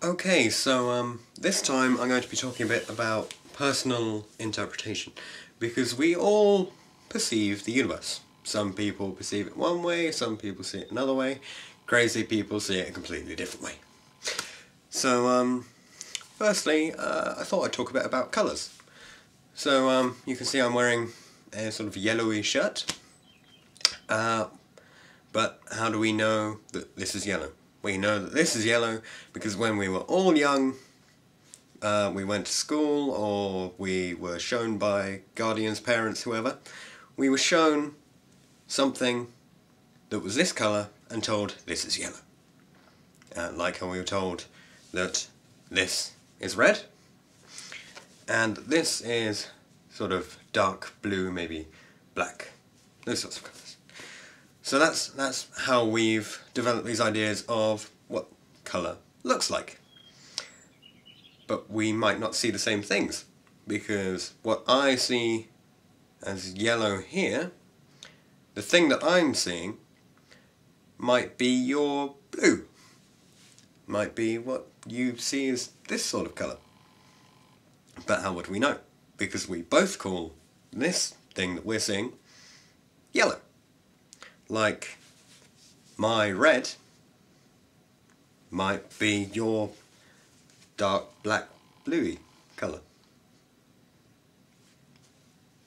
Okay, so this time I'm going to be talking a bit about personal interpretation, because we all perceive the universe. Some people perceive it one way, some people see it another way, crazy people see it a completely different way. So firstly, I thought I'd talk a bit about colours. So you can see I'm wearing a sort of yellowy shirt, but how do we know that this is yellow? We know that this is yellow because when we were all young, we went to school or we were shown by guardians, parents, whoever, we were shown something that was this colour and told this is yellow. Like how we were told that this is red and this is sort of dark blue, maybe black, those sorts of colours. So that's how we've developed these ideas of what colour looks like. But we might not see the same things, because what I see as yellow here, the thing that I'm seeing might be your blue, might be what you see as this sort of colour. But how would we know? Because we both call this thing that we're seeing yellow. Like, my red might be your dark black bluey colour.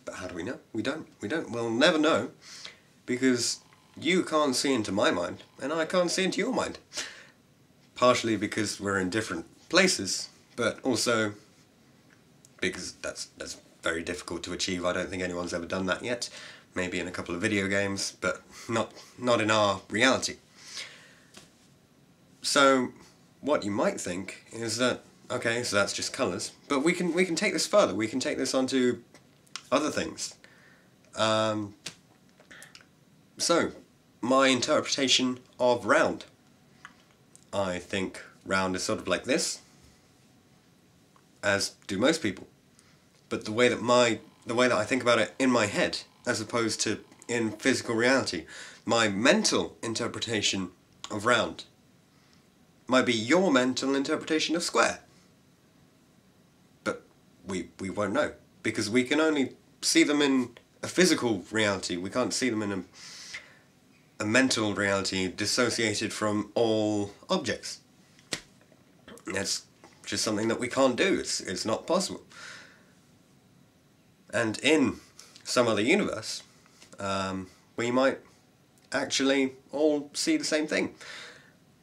But how do we know? We don't. We'll never know, because you can't see into my mind and I can't see into your mind. Partially because we're in different places, but also because that's very difficult to achieve. I don't think anyone's ever done that yet. Maybe in a couple of video games, but not in our reality. So what you might think is that, okay, so that's just colours, but we can take this further. We can take this onto other things. So my interpretation of round. I think round is sort of like this, as do most people. But the way that I think about it in my head, as opposed to in physical reality, my mental interpretation of round might be your mental interpretation of square. But we won't know, because we can only see them in a physical reality. We can't see them in a mental reality dissociated from all objects. That's just something that we can't do. It's not possible. And in some other universe, we might actually all see the same thing.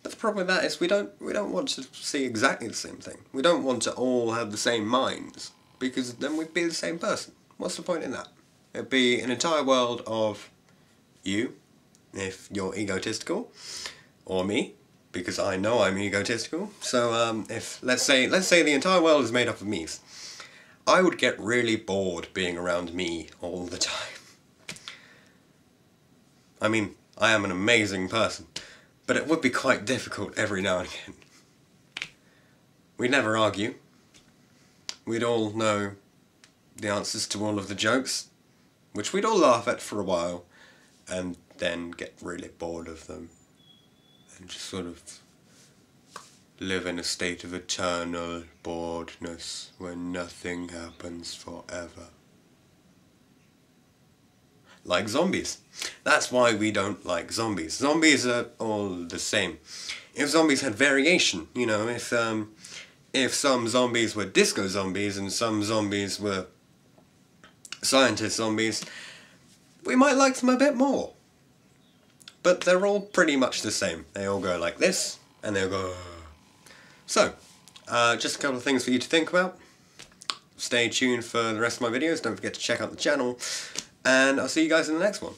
But the problem with that is we don't want to see exactly the same thing. We don't want to all have the same minds, because then we'd be the same person. What's the point in that? It'd be an entire world of you, if you're egotistical, or me, because I know I'm egotistical. So if let's say the entire world is made up of me's, I would get really bored being around me all the time. I mean, I am an amazing person, but it would be quite difficult every now and again. We'd never argue. We'd all know the answers to all of the jokes, which we'd all laugh at for a while, and then get really bored of them, and just sort of live in a state of eternal boredness where nothing happens forever. Like zombies. That's why we don't like zombies. Zombies are all the same. If zombies had variation, you know, if some zombies were disco zombies and some zombies were scientist zombies, we might like them a bit more. But they're all pretty much the same. They all go like this, and they'll go... So, just a couple of things for you to think about. Stay tuned for the rest of my videos. Don't forget to check out the channel. And I'll see you guys in the next one.